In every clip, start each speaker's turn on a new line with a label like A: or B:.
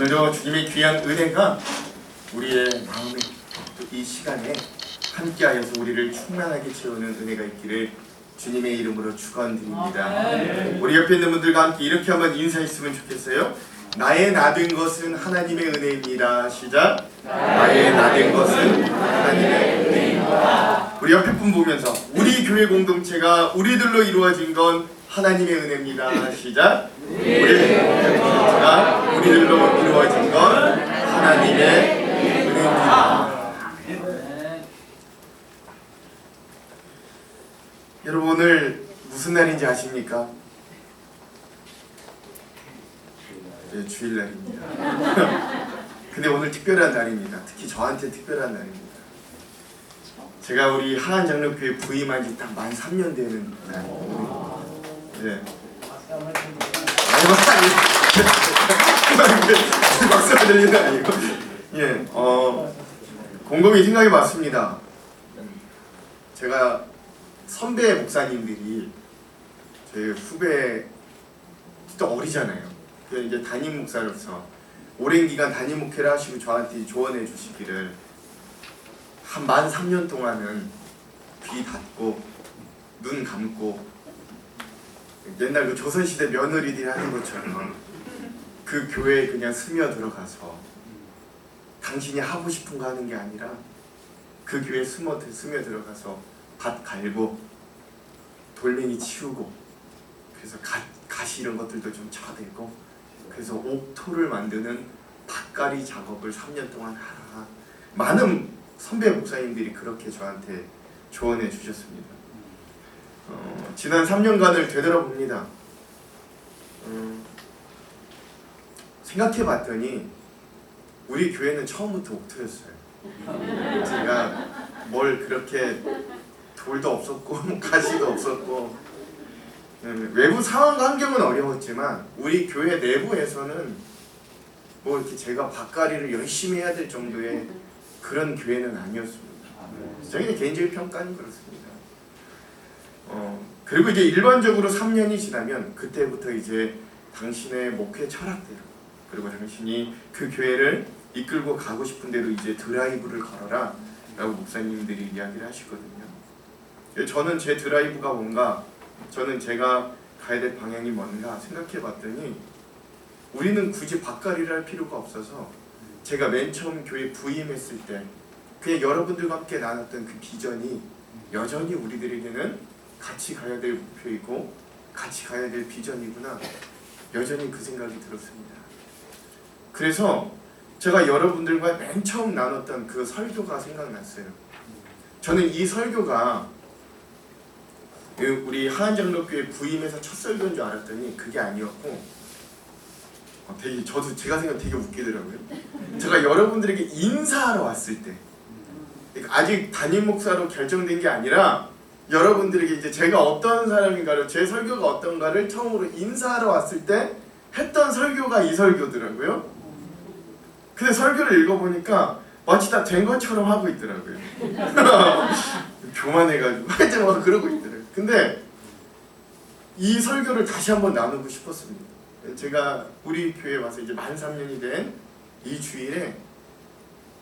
A: 오늘도 주님의 귀한 은혜가 우리의 마음에 또 이 시간에 함께하여서 우리를 충만하게 채우는 은혜가 있기를 주님의 이름으로 축원드립니다. 우리 옆에 있는 분들과 함께 이렇게 한번 인사했으면 좋겠어요. 나의 나된 것은 하나님의 은혜입니다. 시작. 나의 나된 것은 하나님의 은혜입니다. 우리 옆에 분 보면서 우리 교회 공동체가 우리들로 이루어진 건 하나님의 은혜입니다. 시작. 우리 교회 공동체가 우리들로 이루어진 건 하나님의 은혜입니다. 여러분 오늘 무슨 날인지 아십니까? 네, 주일날입니다. 근데 오늘 특별한 날입니다. 특히 저한테 특별한 날입니다. 제가 우리 하안 장로교회 부임한 지 딱 만 3년 되는 날입니다. 네. 박수가 들리는 거 아니고. 예, 곰곰이 생각해 봤습니다. 제가 선배 목사님들이 제 후배 진짜 어리잖아요. 그래서 이제 담임 목사로서 오랜 기간 담임 목회를 하시고 저한테 조언해 주시기를 한 만 3년 동안은 귀 닫고 눈 감고 옛날 그 조선시대 며느리들이 하는 것처럼 그 교회에 그냥 스며들어가서 당신이 하고 싶은 거 하는 게 아니라 그 교회에 스며들어가서 밭 갈고 돌멩이 치우고 그래서 가시 이런 것들도 좀 쳐대고 그래서 옥토를 만드는 밭갈이 작업을 3년 동안 하라. 많은 선배 목사님들이 그렇게 저한테 조언해 주셨습니다. 지난 3년간을 되돌아봅니다. 생각해 봤더니 우리 교회는 처음부터 옥토였어요. 제가 뭘 그렇게 돌도 없었고 가시도 없었고 외부 상황 환경은 어려웠지만 우리 교회 내부에서는 뭐 이렇게 제가 밭갈이를 열심히 해야 될 정도의 그런 교회는 아니었습니다. 저희는 개인적인 평가는 그렇습니다. 그리고 이제 일반적으로 3년이 지나면 그때부터 이제 당신의 목회 철학대로 그리고 당신이 그 교회를 이끌고 가고 싶은 대로 이제 드라이브를 걸어라 라고 목사님들이 이야기를 하시거든요. 저는 제 드라이브가 뭔가 저는 제가 가야 될 방향이 뭔가 생각해 봤더니 우리는 굳이 밭갈이를 할 필요가 없어서 제가 맨 처음 교회 부임했을 때 그냥 여러분들과 함께 나눴던 그 비전이 여전히 우리들에게는 같이 가야 될 목표이고 같이 가야 될 비전이구나 여전히 그 생각이 들었습니다. 그래서 제가 여러분들과 맨 처음 나눴던 그 설교가 생각났어요. 저는 이 설교가 우리 하안장로교회 부임해서 첫 설교인 줄 알았더니 그게 아니었고 제가 생각 되게 웃기더라고요. 제가 여러분들에게 인사하러 왔을 때 아직 담임 목사로 결정된 게 아니라 여러분들에게 이제 제가 어떤 사람인가를 제 설교가 어떤가를 처음으로 인사하러 왔을 때 했던 설교가 이 설교더라고요. 근데 설교를 읽어보니까 마치 다 된 것처럼 하고 있더라고요. 교만해가지고 하여튼 막 그러고 있더라고요. 근데 이 설교를 다시 한번 나누고 싶었습니다. 제가 우리 교회에 와서 이제 만 3년이 된 이 주일에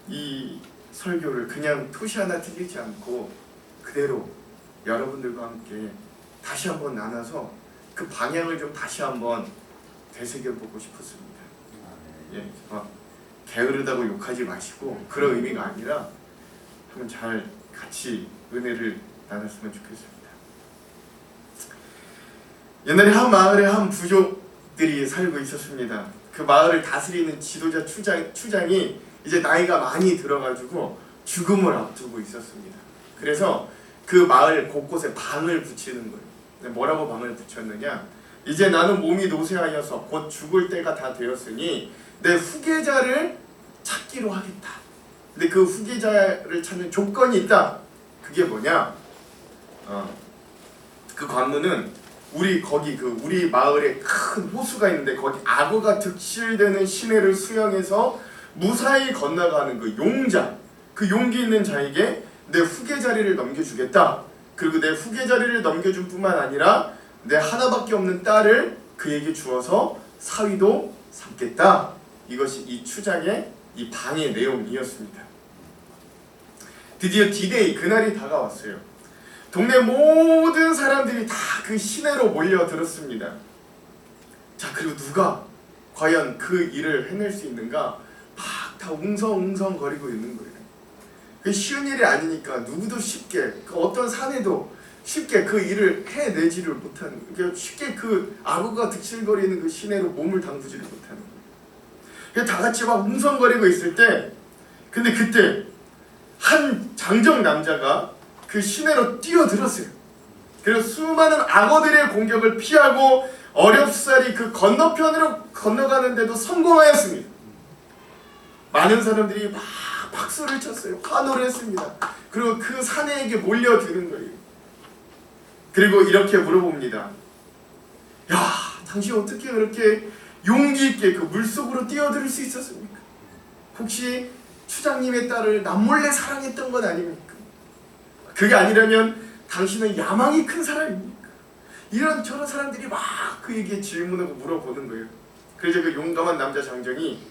A: 이 설교를 그냥 토시 하나 틀리지 않고 그대로 여러분들과 함께 다시 한번 나눠서 그 방향을 좀 다시 한번 되새겨보고 싶었습니다. 예, 게으르다고 욕하지 마시고 그런 의미가 아니라 한번 잘 같이 은혜를 나눴으면 좋겠습니다. 옛날에 한 마을에 한 부족들이 살고 있었습니다. 그 마을을 다스리는 지도자 추장이 이제 나이가 많이 들어가지고 죽음을 앞두고 있었습니다. 그래서 그 마을 곳곳에 방을 붙이는 거예요. 뭐라고 방을 붙였느냐? 이제 나는 몸이 노쇠하여서 곧 죽을 때가 다 되었으니 내 후계자를 찾기로 하겠다. 근데 그 후계자를 찾는 조건이 있다. 그게 뭐냐? 그 관문은 우리 마을에 큰 호수가 있는데 거기 악어가 득실되는 시내를 수영해서 무사히 건너가는 그 용자, 그 용기 있는 자에게 내 후계자리를 넘겨주겠다. 그리고 내 후계자리를 넘겨준 뿐만 아니라 내 하나밖에 없는 딸을 그에게 주어서 사위도 삼겠다. 이것이 이 추장의 이 방의 내용이었습니다. 드디어 D-Day 그날이 다가왔어요. 동네 모든 사람들이 다 그 시내로 몰려들었습니다. 자, 그리고 누가 과연 그 일을 해낼 수 있는가? 막 다 웅성웅성거리고 있는 거예요. 그 쉬운 일이 아니니까 누구도 쉽게, 어떤 사내도 쉽게 그 일을 해내지를 못하는 거예요. 쉽게 그 악어가 득실거리는 그 시내로 몸을 담그지를 못하는 거예요. 다 같이 막 웅성거리고 있을 때, 근데 그때 한 장정 남자가 그 시내로 뛰어들었어요. 그리고 수많은 악어들의 공격을 피하고 어렵사리 그 건너편으로 건너가는데도 성공하였습니다. 많은 사람들이 막 박수를 쳤어요. 환호를 했습니다. 그리고 그 사내에게 몰려드는 거예요. 그리고 이렇게 물어봅니다. 야, 당신 어떻게 그렇게 용기 있게 그 물속으로 뛰어들 수 있었습니까? 혹시 추장님의 딸을 남몰래 사랑했던 건 아닙니까? 그게 아니라면 당신은 야망이 큰 사람입니까? 이런 저런 사람들이 막 그에게 질문하고 물어보는 거예요. 그래서 그 용감한 남자 장정이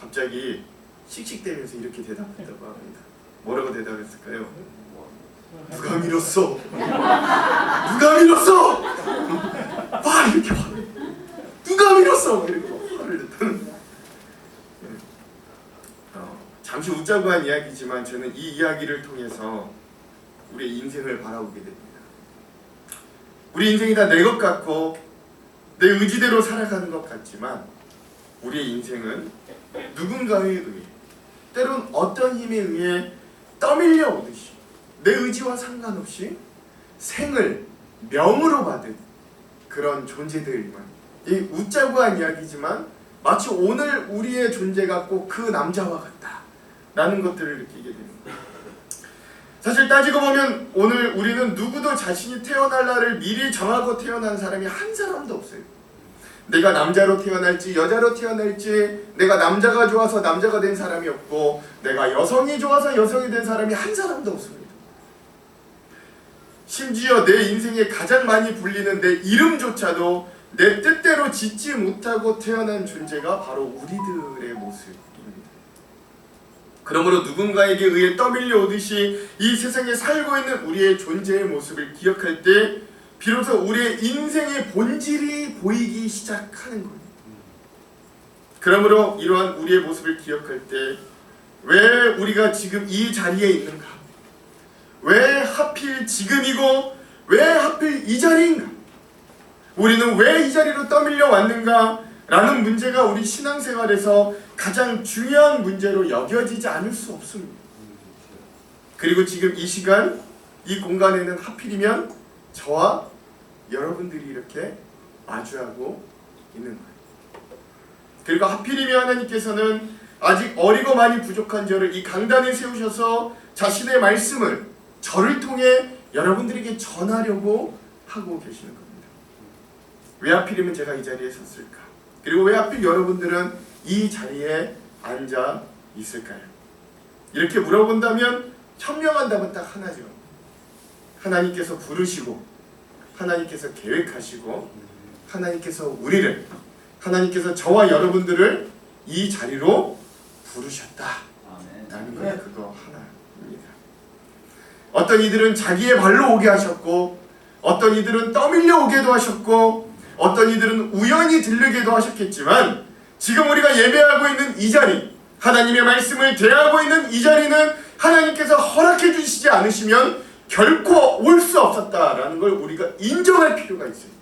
A: 갑자기 씩씩대면서 이렇게 대답했다고 합니다. 뭐라고 대답했을까요? 누가 밀었어? 누가 밀었어? 와, 이렇게 화를 누가 밀었어? 이러고 화를 냈다는 거예요. 잠시 웃자고 한 이야기지만 저는 이 이야기를 통해서 우리의 인생을 바라보게 됩니다. 우리 인생이 다 내 것 같고 내 의지대로 살아가는 것 같지만 우리의 인생은 누군가에 의해, 때론 어떤 힘에 의해 떠밀려 오듯이 내 의지와 상관없이 생을 명으로 받은 그런 존재들만, 이 웃자고 한 이야기지만 마치 오늘 우리의 존재가 꼭 그 남자와 같다 라는 것들을 느끼게 됩니다. 사실 따지고 보면 오늘 우리는 누구도 자신이 태어날 날을 미리 정하고 태어난 사람이 한 사람도 없어요. 내가 남자로 태어날지 여자로 태어날지, 내가 남자가 좋아서 남자가 된 사람이 없고 내가 여성이 좋아서 여성이 된 사람이 한 사람도 없습니다. 심지어 내 인생에 가장 많이 불리는 내 이름조차도 내 뜻대로 짓지 못하고 태어난 존재가 바로 우리들의 모습입니다. 그러므로 누군가에게 의해 떠밀려 오듯이 이 세상에 살고 있는 우리의 존재의 모습을 기억할 때 비로소 우리의 인생의 본질이 보이기 시작하는 거예요. 그러므로 이러한 우리의 모습을 기억할 때 왜 우리가 지금 이 자리에 있는가? 왜 하필 지금이고 왜 하필 이 자리인가? 우리는 왜 이 자리로 떠밀려 왔는가? 라는 문제가 우리 신앙생활에서 가장 중요한 문제로 여겨지지 않을 수 없습니다. 그리고 지금 이 시간, 이 공간에는 하필이면 저와 여러분들이 이렇게 마주하고 있는 거예요. 그리고 하필이면 하나님께서는 아직 어리고 많이 부족한 저를 이 강단에 세우셔서 자신의 말씀을 저를 통해 여러분들에게 전하려고 하고 계시는 겁니다. 왜 하필이면 제가 이 자리에 섰을까? 그리고 왜 하필 여러분들은 이 자리에 앉아 있을까요? 이렇게 물어본다면 현명한 답은 딱 하나죠. 하나님께서 부르시고 하나님께서 계획하시고 하나님께서 우리를, 하나님께서 저와 여러분들을 이 자리로 부르셨다라는 건 그거 하나입니다. 어떤 이들은 자기의 발로 오게 하셨고, 어떤 이들은 떠밀려 오게도 하셨고, 어떤 이들은 우연히 들르게도 하셨겠지만 지금 우리가 예배하고 있는 이 자리, 하나님의 말씀을 대하고 있는 이 자리는 하나님께서 허락해 주시지 않으시면 결코 올 수 없었다라는 걸 우리가 인정할 필요가 있어요.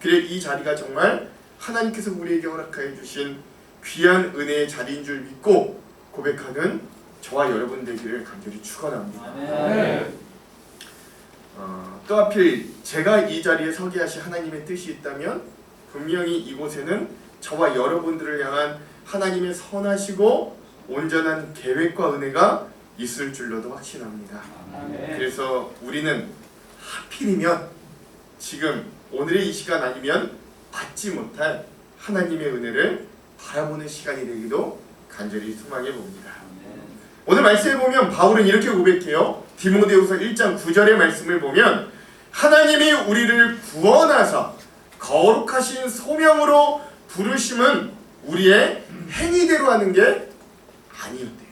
A: 그래 이 자리가 정말 하나님께서 우리에게 허락해 주신 귀한 은혜의 자리인 줄 믿고 고백하는 저와 여러분 되기를 간절히 축원합니다. 또 하필 제가 이 자리에 서게 하신 하나님의 뜻이 있다면 분명히 이곳에는 저와 여러분들을 향한 하나님의 선하시고 온전한 계획과 은혜가 있을 줄로도 확신합니다. 그래서 우리는 하필이면 지금 오늘의 이 시간 아니면 받지 못할 하나님의 은혜를 바라보는 시간이 되기도 간절히 소망해 봅니다. 오늘 말씀에 보면 바울은 이렇게 고백해요. 디모데후서 1장 9절의 말씀을 보면 하나님이 우리를 구원하사 거룩하신 소명으로 부르심은 우리의 행위대로 하는 게 아니었대요.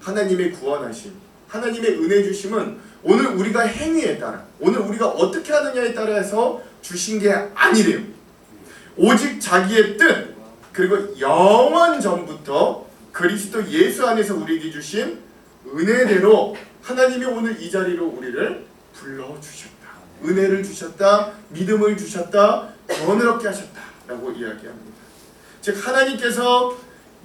A: 하나님의 구원하심, 하나님의 은혜 주심은 오늘 우리가 행위에 따라, 오늘 우리가 어떻게 하느냐에 따라서 주신 게 아니래요. 오직 자기의 뜻, 그리고 영원 전부터 그리스도 예수 안에서 우리에게 주신 은혜대로 하나님이 오늘 이 자리로 우리를 불러주셨다. 은혜를 주셨다. 믿음을 주셨다. 구원을 얻게 하셨다. 라고 이야기합니다. 즉 하나님께서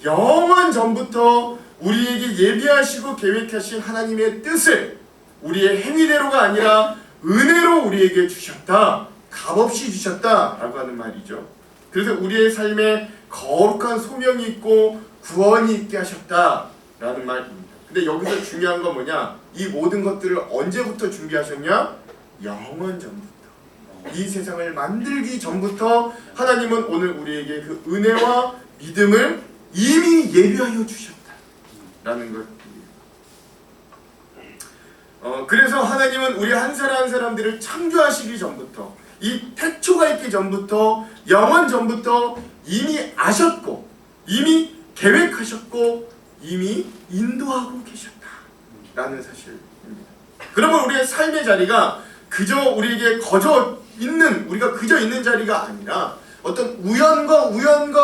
A: 영원 전부터 우리에게 예비하시고 계획하신 하나님의 뜻을 우리의 행위대로가 아니라 은혜로 우리에게 주셨다. 값없이 주셨다. 라고 하는 말이죠. 그래서 우리의 삶에 거룩한 소명이 있고 구원이 있게 하셨다. 라는 말입니다. 근데 여기서 중요한 건 뭐냐? 이 모든 것들을 언제부터 준비하셨냐? 영원 전부터. 이 세상을 만들기 전부터 하나님은 오늘 우리에게 그 은혜와 믿음을 이미 예비하여 주셨다. 라는 것입니다. 그래서 하나님은 우리 한 사람 한 사람들을 창조하시기 전부터, 이 태초가 있기 전부터, 영원 전부터 이미 아셨고, 이미 계획하셨고, 이미 인도하고 계셨다라는 사실입니다. 그러면 우리의 삶의 자리가 그저 우리에게 우리가 그저 있는 자리가 아니라 어떤 우연과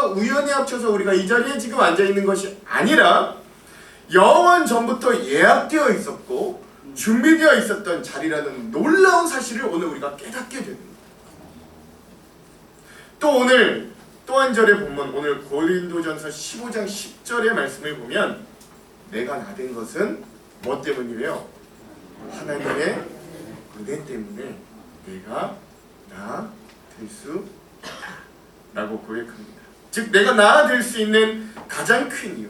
A: 우연이 합쳐서 우리가 이 자리에 지금 앉아 있는 것이 아니라 영원 전부터 예약되어 있었고 준비되어 있었던 자리라는 놀라운 사실을 오늘 우리가 깨닫게 됩니다. 또 오늘 또 한 절의 본문, 오늘 고린도전서 15장 10절의 말씀을 보면 내가 나 된 것은 뭐 때문이래요? 하나님의 은혜 때문에 내가 나 될 수 있다 라고 고백합니다. 즉 내가 나 될 수 있는 가장 큰 이유,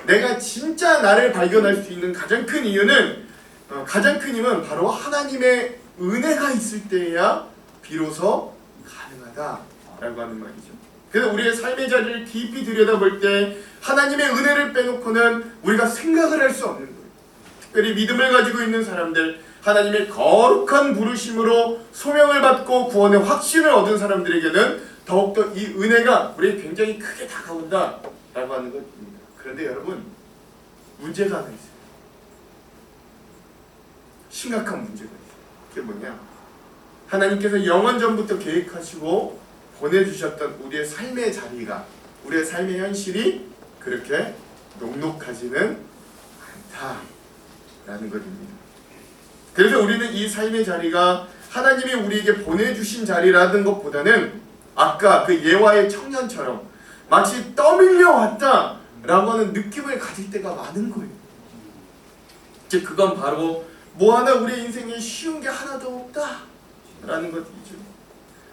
A: 내가 진짜 나를 발견할 수 있는 가장 큰 이유는 가장 큰 힘은 바로 하나님의 은혜가 있을 때야 비로소 가능하다라고 하는 말이죠. 그래서 우리의 삶의 자리를 깊이 들여다볼 때 하나님의 은혜를 빼놓고는 우리가 생각을 할 수 없는 거예요. 특별히 믿음을 가지고 있는 사람들, 하나님의 거룩한 부르심으로 소명을 받고 구원의 확신을 얻은 사람들에게는 더욱더 이 은혜가 우리에게 굉장히 크게 다가온다라고 하는 것입니다. 그런데 여러분, 문제가 하나 있어요. 심각한 문제가 있어요. 그게 뭐냐? 하나님께서 영원 전부터 계획하시고 보내주셨던 우리의 삶의 자리가, 우리의 삶의 현실이 그렇게 녹록하지는 않다라는 것입니다. 그래서 우리는 이 삶의 자리가 하나님이 우리에게 보내주신 자리라는 것보다는 아까 그 예화의 청년처럼 마치 떠밀려 왔다라고 하는 느낌을 가질 때가 많은 거예요. 즉 그건 바로 뭐 하나 우리 인생에 쉬운 게 하나도 없다라는 것이죠.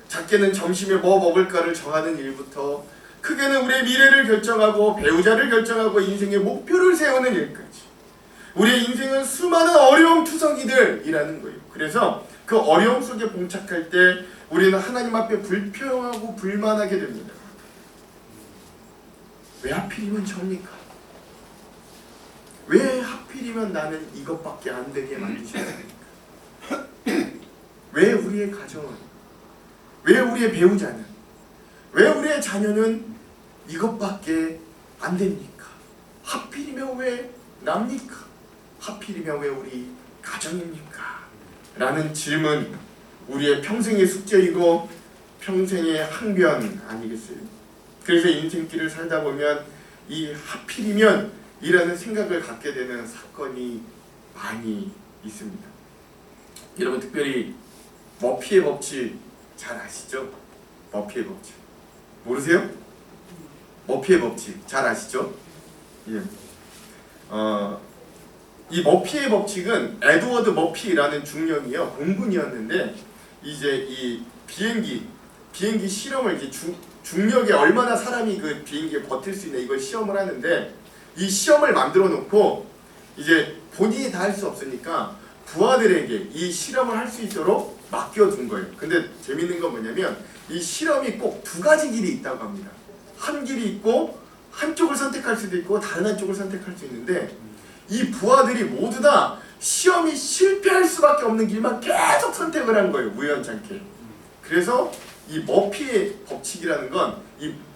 A: 작게는 점심에 뭐 먹을까를 정하는 일부터 크게는 우리의 미래를 결정하고 배우자를 결정하고 인생의 목표를 세우는 일까지 우리의 인생은 수많은 어려움 투성이들이라는 거예요. 그래서 그 어려움 속에 봉착할 때 우리는 하나님 앞에 불평하고 불만하게 됩니다. 왜 하필이면 접니까? 왜 하필이면 나는 이것밖에 안 되게 만드셨습니까? 왜 우리의 가정은, 왜 우리의 배우자는, 왜 우리의 자녀는 이것밖에 안 됩니까? 하필이면 왜 납니까? 하필이면 왜 우리 가정입니까? 라는 질문, 우리의 평생의 숙제이고 평생의 항변 아니겠어요? 그래서 인생길을 살다 보면 이 하필이면 이라는 생각을 갖게 되는 사건이 많이 있습니다. 여러분 특별히 머피의 법칙 잘 아시죠? 머피의 법칙 모르세요? 머피의 법칙 잘 아시죠? 예. 이 머피의 법칙은 에드워드 머피라는 중령이요 공군이었는데 이제 이 비행기 실험을 이제 중력에 얼마나 사람이 그 비행기에 버틸 수 있나 이걸 시험을 하는데 이 시험을 만들어 놓고 이제 본인이 다 할 수 없으니까 부하들에게 이 실험을 할 수 있도록 맡겨둔 거예요. 근데 재밌는 건 뭐냐면 이 실험이 꼭 두 가지 길이 있다고 합니다. 한 길이 있고 한쪽을 선택할 수도 있고 다른 한쪽을 선택할 수 있는데 이 부하들이 모두 다 시험이 실패할 수밖에 없는 길만 계속 선택을 한 거예요. 우연찮게. 그래서 이 머피의 법칙이라는 건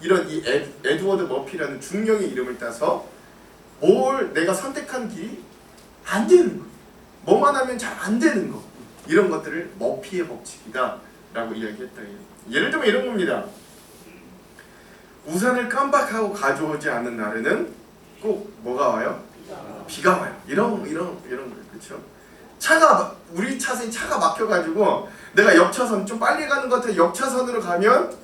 A: 이런 에드워드 머피라는 중령의 이름을 따서 뭘 내가 선택한 길이 안 되는 거, 뭐만 하면 잘 안 되는 거, 이런 것들을 머피의 법칙이다 라고 이야기했다. 예를 들면 이런 겁니다. 우산을 깜빡하고 가져오지 않는 날에는 꼭 뭐가 와요? 비가 와요. 이런 거예요. 그렇죠? 우리 차선이 차가 막혀가지고 내가 옆차선 좀 빨리 가는 것 같아 옆차선으로 가면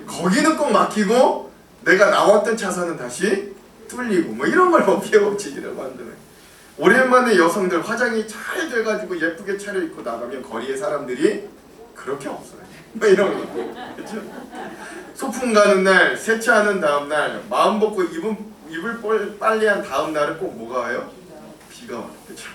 A: 거기는 꼭 막히고 내가 나왔던 차선은 다시 뚫리고 뭐 이런 걸 머피의 법칙이라고 한다면, 오랜만에 여성들 화장이 잘 돼가지고 예쁘게 차려입고 나가면 거리에 사람들이 그렇게 없어요. 뭐 이런 거. 그렇죠? 소풍 가는 날, 세차하는 다음 날, 마음 먹고 입을 빨리한 다음 날은 꼭 뭐가 와요? 비가 와요. 그렇죠?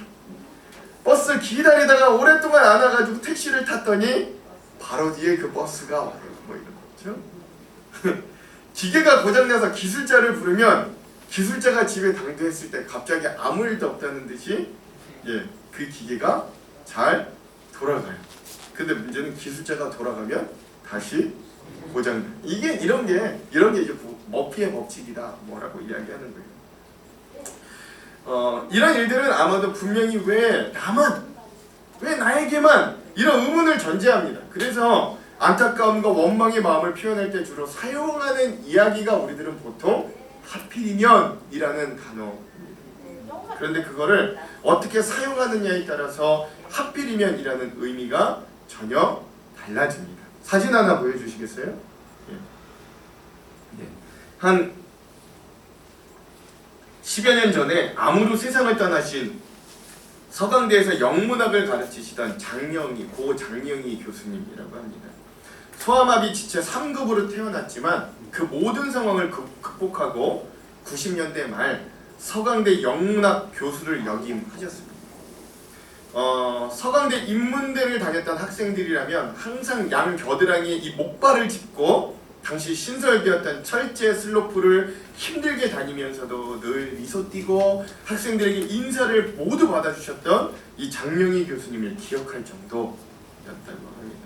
A: 버스 기다리다가 오랫동안 안 와가지고 택시를 탔더니 바로 뒤에 그 버스가 와요. 뭐 이런 거죠. 기계가 고장나서 기술자를 부르면 기술자가 집에 당도했을 때 갑자기 아무 일도 없다는 듯이 그 기계가 잘 돌아가요. 근데 문제는 기술자가 돌아가면 다시 고장나. 이런 게 이제 머피의 법칙이다 뭐라고 이야기하는 거예요. 이런 일들은 아마도 분명히 왜 나에게만 이런 의문을 전제합니다. 그래서 안타까움과 원망의 마음을 표현할 때 주로 사용하는 이야기가 우리들은 보통 하필이면이라는 단어입니다. 그런데 그거를 어떻게 사용하느냐에 따라서 하필이면이라는 의미가 전혀 달라집니다. 사진 하나 보여주시겠어요? 한 10여 년 전에 암으로 세상을 떠나신 서강대에서 영문학을 가르치시던 고 장영희 교수님이라고 합니다. 소아마비 지체 3급으로 태어났지만 그 모든 상황을 극복하고 90년대 말 서강대 영문학 교수를 역임하셨습니다. 서강대 인문대를 다녔던 학생들이라면 항상 양 겨드랑이에 이 목발을 짚고 당시 신설되었던 철제 슬로프를 힘들게 다니면서도 늘 미소 띠고 학생들에게 인사를 모두 받아주셨던 이 장영희 교수님을 기억할 정도였다고 합니다.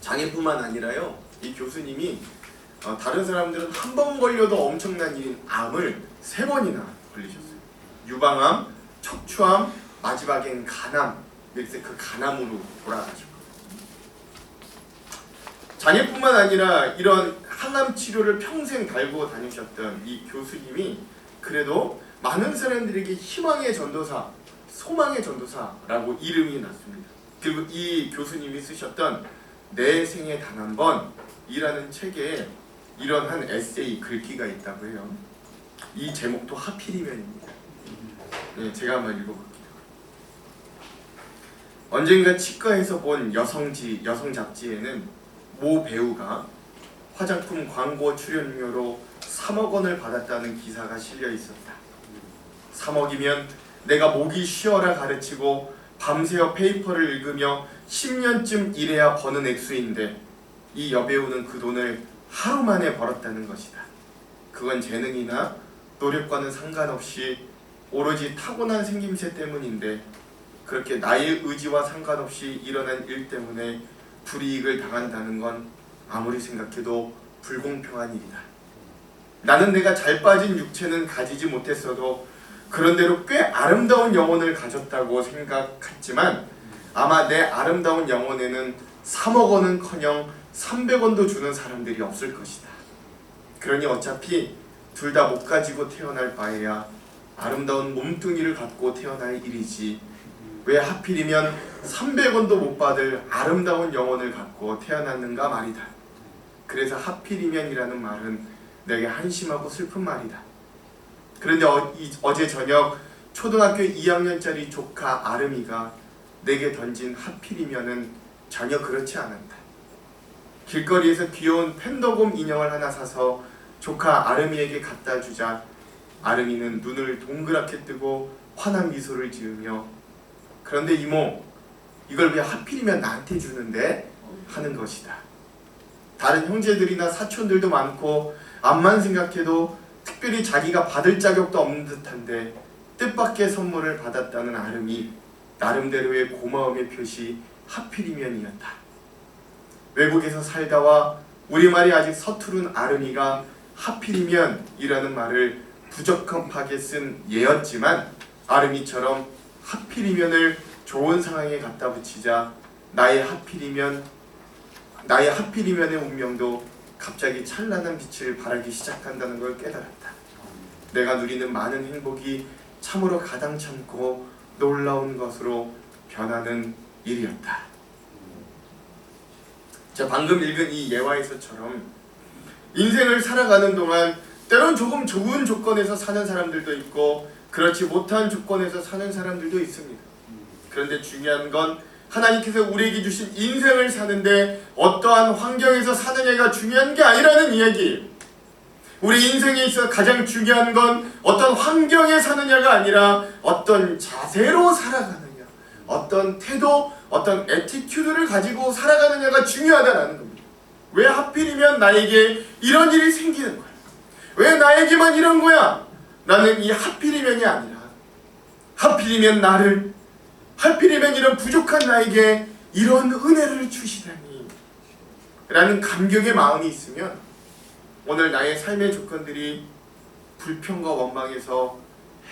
A: 장애뿐만 아니라요, 이 교수님이 다른 사람들은 한 번 걸려도 엄청난 일인 암을 3번이나 걸리셨어요. 유방암, 척추암, 마지막엔 간암. 그래서 그 간암으로 돌아가셨거든요. 장애뿐만 아니라 이런 항암 치료를 평생 달고 다니셨던 이 교수님이 그래도 많은 사람들에게 희망의 전도사, 소망의 전도사라고 이름이 났습니다. 그리고 이 교수님이 쓰셨던 내 생에 단 한 번이라는 책에 이런 한 에세이 글귀가 있다고 해요. 이 제목도 하필이면입니다. 제가 한번 읽어볼게요. 언젠가 치과에서 본 여성 잡지에는 모 배우가 화장품 광고 출연료로 3억 원을 받았다는 기사가 실려 있었다. 3억이면 내가 목이 쉬어라 가르치고 밤새워 페이퍼를 읽으며 10년쯤 일해야 버는 액수인데 이 여배우는 그 돈을 하루 만에 벌었다는 것이다. 그건 재능이나 노력과는 상관없이 오로지 타고난 생김새 때문인데 그렇게 나의 의지와 상관없이 일어난 일 때문에 불이익을 당한다는 건 아무리 생각해도 불공평한 일이다. 나는 내가 잘 빠진 육체는 가지지 못했어도 그런대로 꽤 아름다운 영혼을 가졌다고 생각했지만 아마 내 아름다운 영혼에는 3억 원은커녕 300원도 주는 사람들이 없을 것이다. 그러니 어차피 둘 다 못 가지고 태어날 바에야 아름다운 몸뚱이를 갖고 태어날 일이지 왜 하필이면 300원도 못 받을 아름다운 영혼을 갖고 태어났는가 말이다. 그래서 하필이면이라는 말은 내게 한심하고 슬픈 말이다. 그런데 어제 저녁 초등학교 2학년짜리 조카 아름이가 내게 던진 하필이면은 전혀 그렇지 않았다. 길거리에서 귀여운 팬더곰 인형을 하나 사서 조카 아름이에게 갖다 주자 아름이는 눈을 동그랗게 뜨고 환한 미소를 지으며 그런데 이모, 이걸 왜 하필이면 나한테 주는데? 하는 것이다. 다른 형제들이나 사촌들도 많고 암만 생각해도 특별히 자기가 받을 자격도 없는 듯한데 뜻밖의 선물을 받았다는 아름이 나름대로의 고마움의 표시 하필이면이었다. 외국에서 살다와 우리말이 아직 서투른 아름이가 하필이면 이라는 말을 부적합하게 쓴 예였지만 아름이처럼 하필이면을 좋은 상황에 갖다 붙이자 나의 하필이면의 운명도 갑자기 찬란한 빛을 발하기 시작한다는 걸 깨달았다. 내가 누리는 많은 행복이 참으로 가당찮고 놀라운 것으로 변하는 일이었다. 자, 방금 읽은 이 예화에서처럼 인생을 살아가는 동안 때론 조금 좋은 조건에서 사는 사람들도 있고 그렇지 못한 조건에서 사는 사람들도 있습니다. 그런데 중요한 건 하나님께서 우리에게 주신 인생을 사는데 어떠한 환경에서 사느냐가 중요한 게 아니라는 이야기예요. 우리 인생에 있어 가장 중요한 건 어떤 환경에 사느냐가 아니라 어떤 자세로 살아가느냐, 어떤 태도, 어떤 애티튜드를 가지고 살아가느냐가 중요하다는 겁니다. 왜 하필이면 나에게 이런 일이 생기는 거야? 왜 나에게만 이런 거야? 나는 이 하필이면이 아니라 하필이면 나를, 하필이면 이런 부족한 나에게 이런 은혜를 주시다니 라는 감격의 마음이 있으면 오늘 나의 삶의 조건들이 불평과 원망에서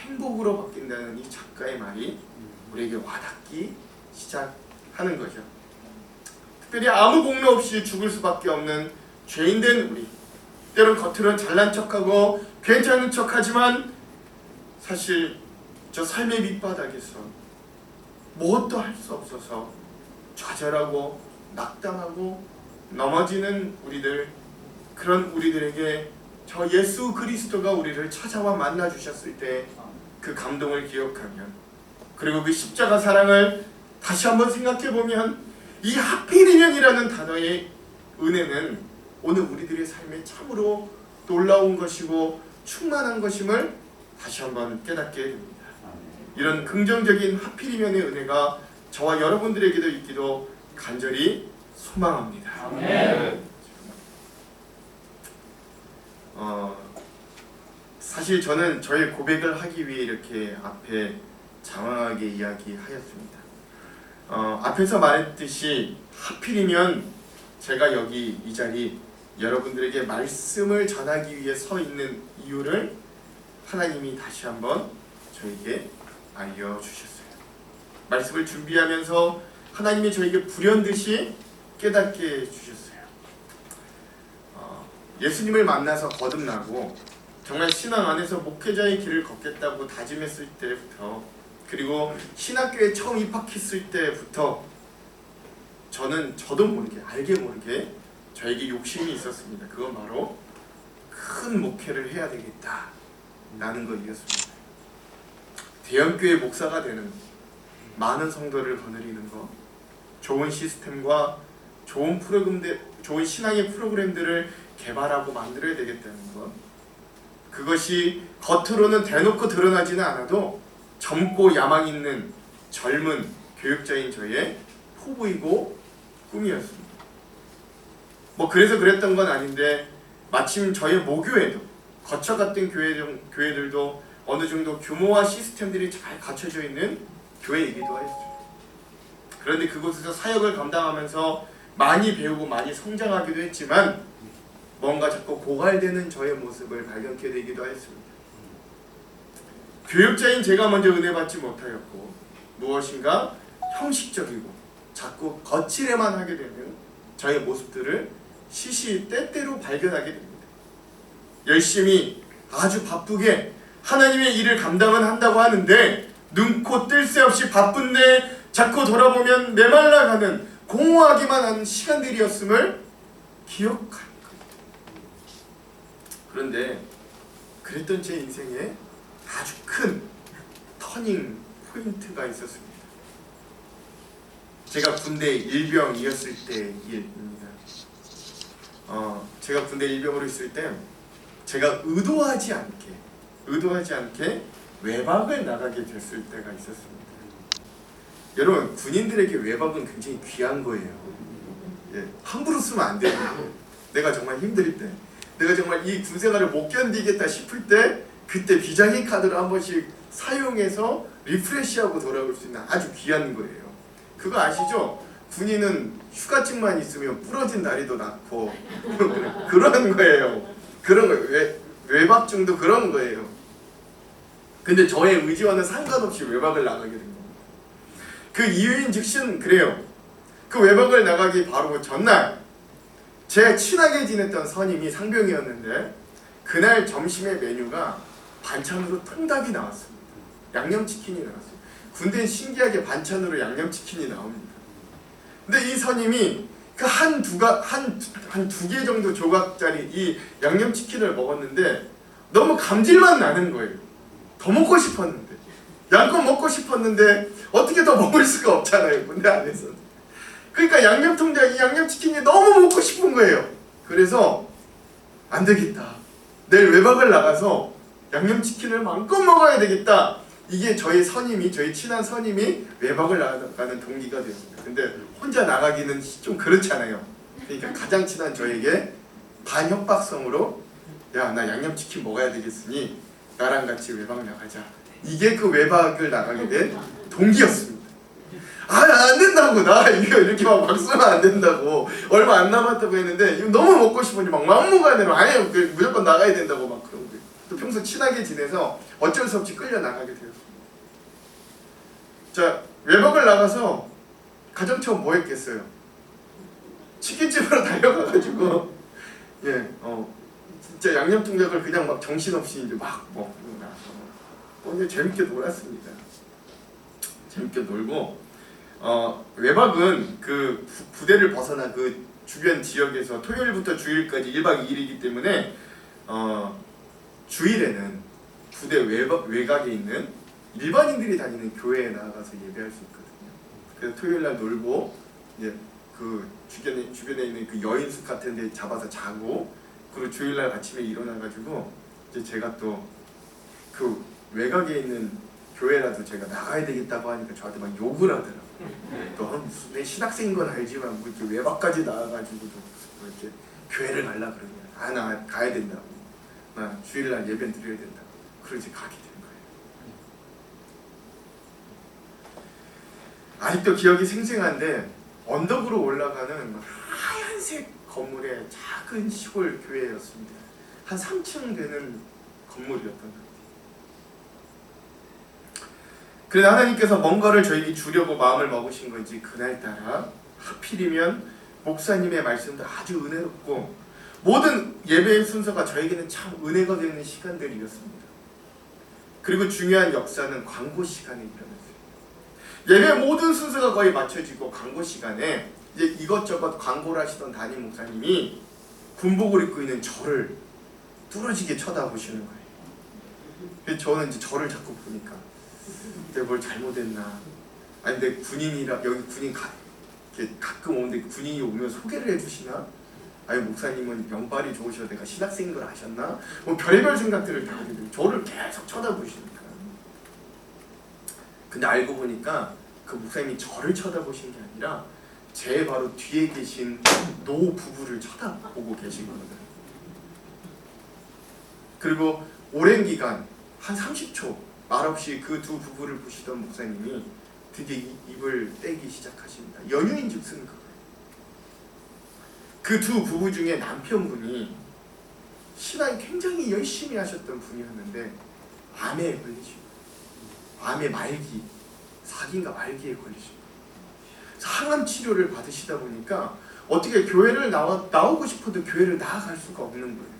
A: 행복으로 바뀐다는 이 작가의 말이 우리에게 와닿기 시작하는 거죠. 특별히 아무 공로 없이 죽을 수밖에 없는 죄인된 우리, 때론 겉으로는 잘난 척하고 괜찮은 척하지만 사실 저 삶의 밑바닥에서 무엇도 할 수 없어서 좌절하고 낙담하고 넘어지는 우리들, 그런 우리들에게 저 예수 그리스도가 우리를 찾아와 만나 주셨을 때 그 감동을 기억하면, 그리고 그 십자가 사랑을 다시 한번 생각해 보면 이 하필이면이라는 단어의 은혜는 오늘 우리들의 삶에 참으로 놀라운 것이고 충만한 것임을 다시 한번 깨닫게 됩니다. 이런 긍정적인 하필이면의 은혜가 저와 여러분들에게도 있기도 간절히 소망합니다. 아멘. 사실 저는 저의 고백을 하기 위해 이렇게 앞에 장황하게 이야기하였습니다. 앞에서 말했듯이 하필이면 제가 여기 이 자리 여러분들에게 말씀을 전하기 위해 서 있는 이유를 하나님이 다시 한번 저에게 알려주셨어요. 말씀을 준비하면서 하나님이 저에게 불현듯이 깨닫게 해주셨어요. 예수님을 만나서 거듭나고 정말 신앙 안에서 목회자의 길을 걷겠다고 다짐했을 때부터, 그리고 신학교에 처음 입학했을 때부터 저도 모르게, 알게 모르게 저에게 욕심이 있었습니다. 그건 바로 큰 목회를 해야 되겠다라는 것이었습니다. 대형교회 목사가 되는, 많은 성도를 거느리는 것, 좋은 시스템과 좋은 신앙의 프로그램들을 개발하고 만들어야 되겠다는 것, 그것이 겉으로는 대놓고 드러나지는 않아도 젊고 야망 있는 젊은 교육자인 저의 포부이고 꿈이었습니다. 그래서 그랬던 건 아닌데 마침 저의 모교회도, 거쳐갔던 교회들도 어느 정도 규모와 시스템들이 잘 갖춰져 있는 교회이기도 했어요. 그런데 그곳에서 사역을 감당하면서 많이 배우고 많이 성장하기도 했지만 뭔가 자꾸 고갈되는 저의 모습을 발견케 되기도 했습니다. 교육자인 제가 먼저 은혜 받지 못하였고 무엇인가 형식적이고 자꾸 거칠에만 하게 되는 저의 모습들을 시시때때로 발견하게 됩니다. 열심히 아주 바쁘게 하나님의 일을 감당은 한다고 하는데 눈코 뜰 새 없이 바쁜데 자꾸 돌아보면 메말라가는 공허하기만 하는 시간들이었음을 기억하는 겁니다. 그런데 그랬던 제 인생에 아주 큰 터닝 포인트가 있었습니다. 제가 군대 일병이었을 때의 일입니다. 제가 군대 일병으로 있을 때 제가 의도하지 않게 외박을 나가게 됐을 때가 있었습니다. 여러분, 군인들에게 외박은 굉장히 귀한 거예요. 함부로 쓰면 안 돼요. 내가 정말 힘들 때, 내가 정말 이 군생활을 못 견디겠다 싶을 때 그때 비장의 카드를 한 번씩 사용해서 리프레시하고 돌아올 수 있는 아주 귀한 거예요. 그거 아시죠? 군인은 휴가증만 있으면 부러진 다리도 낫고 그런 거예요. 그런 거예요. 외박증도 그런 거예요. 근데 저의 의지와는 상관없이 외박을 나가게 된 겁니다. 그 이유인 즉슨 그래요. 그 외박을 나가기 바로 전날 제 친하게 지냈던 선임이 상병이었는데 그날 점심의 메뉴가 반찬으로 통닭이 나왔습니다. 양념치킨이 나왔어요. 군대는 신기하게 반찬으로 양념치킨이 나옵니다. 근데 이 선임이 그 한 두 개 정도 조각짜리 이 양념치킨을 먹었는데 너무 감질만 나는 거예요. 더 먹고 싶었는데 양껏 먹고 싶었는데 어떻게 더 먹을 수가 없잖아요, 군대 안에서. 그러니까 양념통닭이 양념치킨이 너무 먹고 싶은 거예요. 그래서 안 되겠다, 내일 외박을 나가서 양념치킨을 마음껏 먹어야 되겠다. 이게 저희 친한 선임이 외박을 나가는 동기가 되었습니다. 근데 혼자 나가기는 좀 그렇잖아요. 그러니까 가장 친한 저에게 반협박성으로 야, 나 양념치킨 먹어야 되겠으니 나랑 같이 외박 나가자. 이게 그 외박을 나가게 된 동기였습니다. 안 된다고, 나 이거 이렇게 막 쓰면 안 된다고, 얼마 안 남았다고 했는데 이거 너무 먹고 싶으니 막 막무가내로 아니요, 무조건 나가야 된다고 막 그런 거예요. 또 평소 친하게 지내서 어쩔 수 없이 끌려 나가게 되었습니다. 자, 외박을 나가서 가장 처음 뭐 했겠어요? 치킨집으로 달려가가지고 진짜 양념통닭을 그냥 막 정신없이 이제 막 먹고 나서 이제 재밌게 놀았습니다. 재밌게 놀고 외박은 그 부대를 벗어나 그 주변 지역에서 토요일부터 주일까지 1박 2일이기 때문에 주일에는 부대 외곽에 있는 일반인들이 다니는 교회에 나가서 예배할 수 있거든요. 그래서 토요일날 놀고 이제 그 주변에 있는 그 여인숙 같은 데 잡아서 자고, 그리고 주일날 아침에 일어나가지고 이제 제가 또 그 외곽에 있는 교회라도 제가 나가야 되겠다고 하니까 저한테 막 욕을 하더라고요. 너 무슨 내 신학생인 건 알지만 뭐 이렇게 외박까지 나와가지고 뭐 이렇게 교회를 가려 그러냐. 나 가야 된다고. 나 주일날 예배 드려야 된다고. 그러지 가게 된 거예요. 아직도 기억이 생생한데 언덕으로 올라가는 하얀색 건물의 작은 시골 교회였습니다. 한 3층 되는 건물이었던 것 같아요. 그래서 하나님께서 뭔가를 저에게 주려고 마음을 먹으신 건지 그날따라 하필이면 목사님의 말씀도 아주 은혜롭고 모든 예배의 순서가 저에게는 참 은혜가 되는 시간들이었습니다. 그리고 중요한 역사는 광고 시간에 일어났어요. 예배 모든 순서가 거의 맞춰지고 광고 시간에 이제 이것저것 광고를 하시던 담임 목사님이 군복을 입고 있는 저를 뚫어지게 쳐다보시는 거예요. 그래서 저는 이제 저를 자꾸 보니까 내가 뭘 잘못했나, 아니 내 군인이라 여기 군인 가끔 오는데 군인이 오면 소개를 해주시나, 아니 목사님은 명발이 좋으셔서 내가 신학생인 걸 아셨나, 뭐 별의별 생각들을 다 하게 돼요. 저를 계속 쳐다보시니까. 근데 알고 보니까 그 목사님이 저를 쳐다보신 게 아니라 제 바로 뒤에 계신 노 부부를 쳐다보고 계신 거거든요. 그리고 오랜 기간 한 30초 말없이 그 두 부부를 보시던 목사님이 드디어 입을 떼기 시작하십니다. 연유인즉슨 그거예요. 그 두 부부 중에 남편분이 신앙 굉장히 열심히 하셨던 분이었는데 암에 걸리시고, 암의 말기, 4기인가 말기에 걸리시고, 항암 치료를 받으시다 보니까 어떻게 교회를 나오고 싶어도 교회를 나아갈 수가 없는 거예요.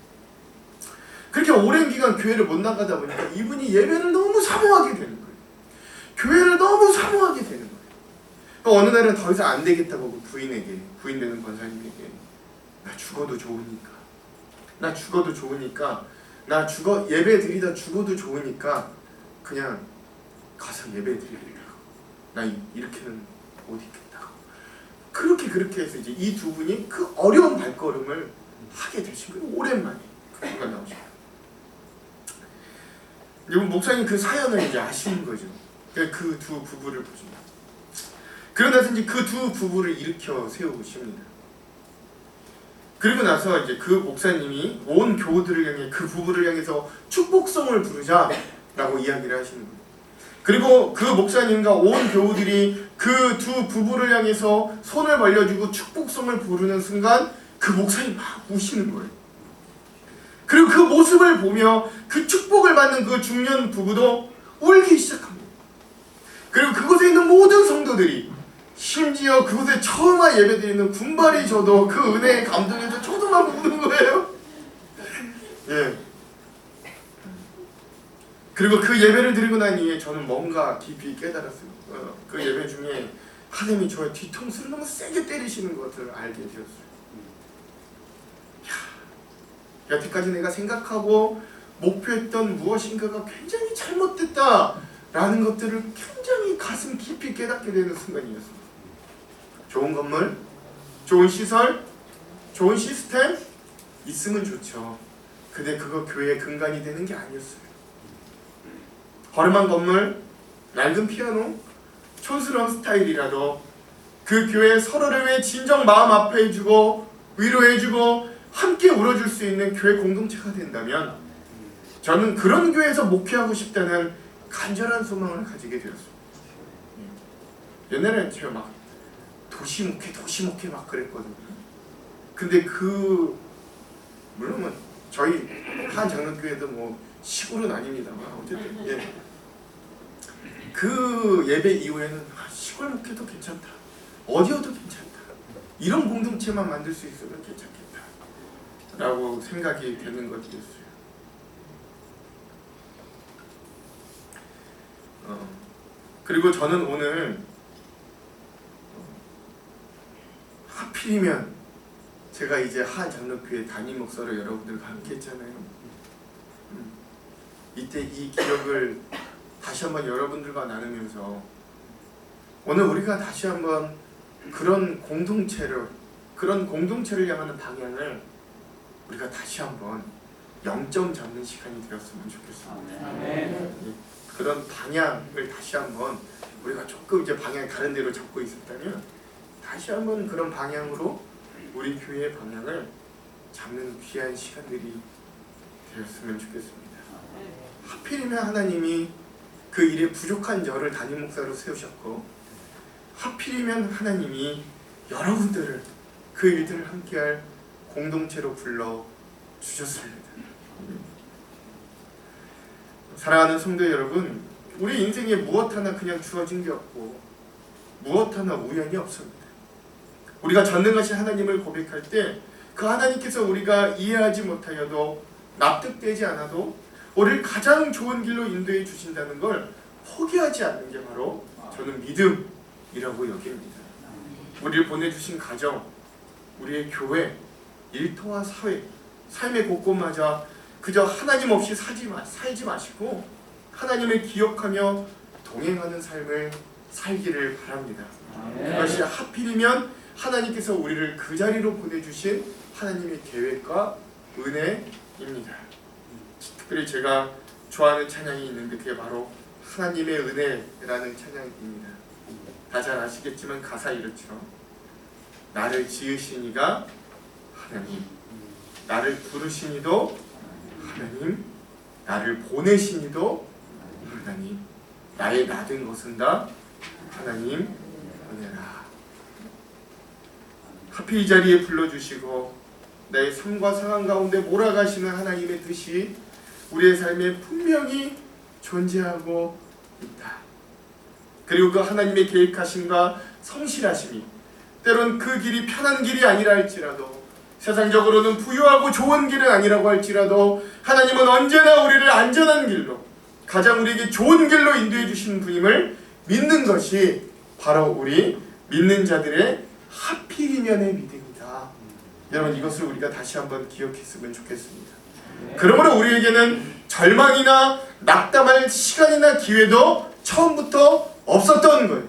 A: 그렇게 오랜 기간 교회를 못 나가다 보니까 이분이 예배를 너무 사모하게 되는 거예요. 교회를 너무 사모하게 되는 거예요. 그러니까 어느 날은 더 이상 안 되겠다고 그 부인되는 권사님에게 나 죽어도 좋으니까 예배 드리다 죽어도 좋으니까 그냥 가서 예배 드리려고, 나 이렇게는 못 있겠다고. 그렇게 해서 이제 이 두 분이 그 어려운 발걸음을 하게 되신 거예요. 오랜만에 그 순간 나오시고. 목사님 그 사연을 이제 아시는 거죠. 그 두 부부를 보십니다. 그러나서 이제 그 두 부부를 일으켜 세우십니다. 그리고 나서 이제 그 목사님이 온 교우들을 향해 그 부부를 향해서 축복성을 부르자라고 이야기를 하시는 거예요. 그리고 그 목사님과 온 교우들이 그 두 부부를 향해서 손을 벌려주고 축복성을 부르는 순간 그 목사님 막 우시는 거예요. 그리고 그 모습을 보며 그 축복을 받는 그 중년 부부도 울기 시작합니다. 그리고 그곳에 있는 모든 성도들이, 심지어 그곳에 처음 예배드리는 군발이 저도 그 은혜에 감동해서 저도 막 우는 거예요. 예. 그리고 그 예배를 드리고 난 이후에 저는 뭔가 깊이 깨달았어요. 그 예배 중에 하나님이 저의 뒤통수를 너무 세게 때리시는 것을 알게 되었어요. 여태까지 내가 생각하고 목표했던 무엇인가가 굉장히 잘못됐다라는 것들을 굉장히 가슴 깊이 깨닫게 되는 순간이었습니다. 좋은 건물, 좋은 시설, 좋은 시스템 있으면 좋죠. 근데 그거 교회의 근간이 되는 게 아니었어요. 허름한 건물, 낡은 피아노, 촌스러운 스타일이라도 그 교회 서로를 위해 진정 마음 아파해주고 위로해주고 함께 울어줄 수 있는 교회 공동체가 된다면 저는 그런 교회에서 목회하고 싶다는 간절한 소망을 가지게 되었습니다. 옛날에 제가 막 도시목회 막 그랬거든요. 근데 물론 저희 한 장로교회도 뭐 시골은 아닙니다만 어쨌든 예. 그 예배 이후에는 시골 목회도 괜찮다, 어디어도 괜찮다, 이런 공동체만 만들 수 있으면 괜찮겠다 라고 생각이 되는 것이었어요. 그리고 저는 오늘 하필이면 제가 이제 한 장로교회 담임 목사로 여러분들과 함께 했잖아요. 이때 이 기억을 다시 한번 여러분들과 나누면서 오늘 우리가 다시 한번 그런 공동체를 향하는 방향을 우리가 다시 한번 0점 잡는 시간이 되었으면 좋겠습니다. 그런 방향을 다시 한번 우리가 조금 이제 방향이 다른 데로 잡고 있었다면 다시 한번 그런 방향으로 우리 교회의 방향을 잡는 귀한 시간들이 되었으면 좋겠습니다. 하필이면 하나님이 그 일에 부족한 저를 담임 목사로 세우셨고, 하필이면 하나님이 여러분들을 그 일들을 함께할 공동체로 불러 주셨습니다. 사랑하는 성도 여러분, 우리 인생에 무엇 하나 그냥 주어진 게 없고 무엇 하나 우연이 없습니다. 우리가 전능하신 하나님을 고백할 때 그 하나님께서 우리가 이해하지 못하여도 납득되지 않아도 우리를 가장 좋은 길로 인도해 주신다는 걸 포기하지 않는 게 바로 저는 믿음이라고 여깁니다. 우리를 보내주신 가정, 우리의 교회, 일터와 사회, 삶의 곳곳마다 그저 하나님 없이 살지 마시고 하나님을 기억하며 동행하는 삶을 살기를 바랍니다. 그것이 하필이면 하나님께서 우리를 그 자리로 보내주신 하나님의 계획과 은혜입니다. 특별히 제가 좋아하는 찬양이 있는데 그게 바로 하나님의 은혜라는 찬양입니다. 다 잘 아시겠지만 가사 이렇죠. 나를 지으신 이가 하나님, 나를 부르신 이도 하나님, 나를 보내신 이도 하나님, 나의 나된 것은 다 하나님 은혜라. 하필 이 자리에 불러주시고 내 삶과 상황 가운데 몰아가시는 하나님의 뜻이 우리의 삶에 분명히 존재하고 있다. 그리고 그 하나님의 계획하심과 성실하심이 때론 그 길이 편한 길이 아니라 할지라도, 세상적으로는 부유하고 좋은 길은 아니라고 할지라도 하나님은 언제나 우리를 안전한 길로, 가장 우리에게 좋은 길로 인도해 주시는 분임을 믿는 것이 바로 우리 믿는 자들의 하필이면의 믿음이다. 여러분, 이것을 우리가 다시 한번 기억했으면 좋겠습니다. 그러므로 우리에게는 절망이나 낙담할 시간이나 기회도 처음부터 없었던 거예요.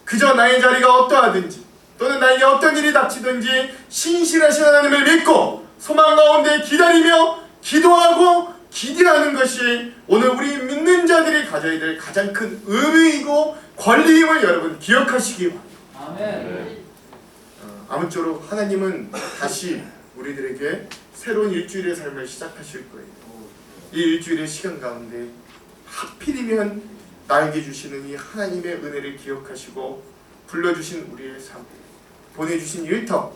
A: 그저 나의 자리가 어떠하든지 또는 나에게 어떤 일이 닥치든지 신실하신 하나님을 믿고 소망 가운데 기다리며 기도하고 기대하는 것이 오늘 우리 믿는 자들이 가져야 될 가장 큰 의미이고 권리임을 여러분 기억하시기 바랍니다. 아멘. 아무쪼록 하나님은 다시 우리들에게 새로운 일주일의 삶을 시작하실 거예요. 이 일주일의 시간 가운데 하필이면 나에게 주시는 이 하나님의 은혜를 기억하시고 불러주신 우리의 삶, 보내주신 일터,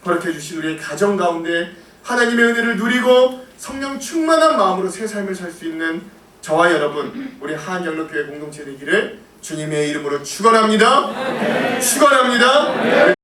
A: 허락해주신 우리의 가정 가운데 하나님의 은혜를 누리고 성령 충만한 마음으로 새 삶을 살 수 있는 저와 여러분, 우리 하안영록교회 공동체 되기를 주님의 이름으로 축원합니다. 축원합니다.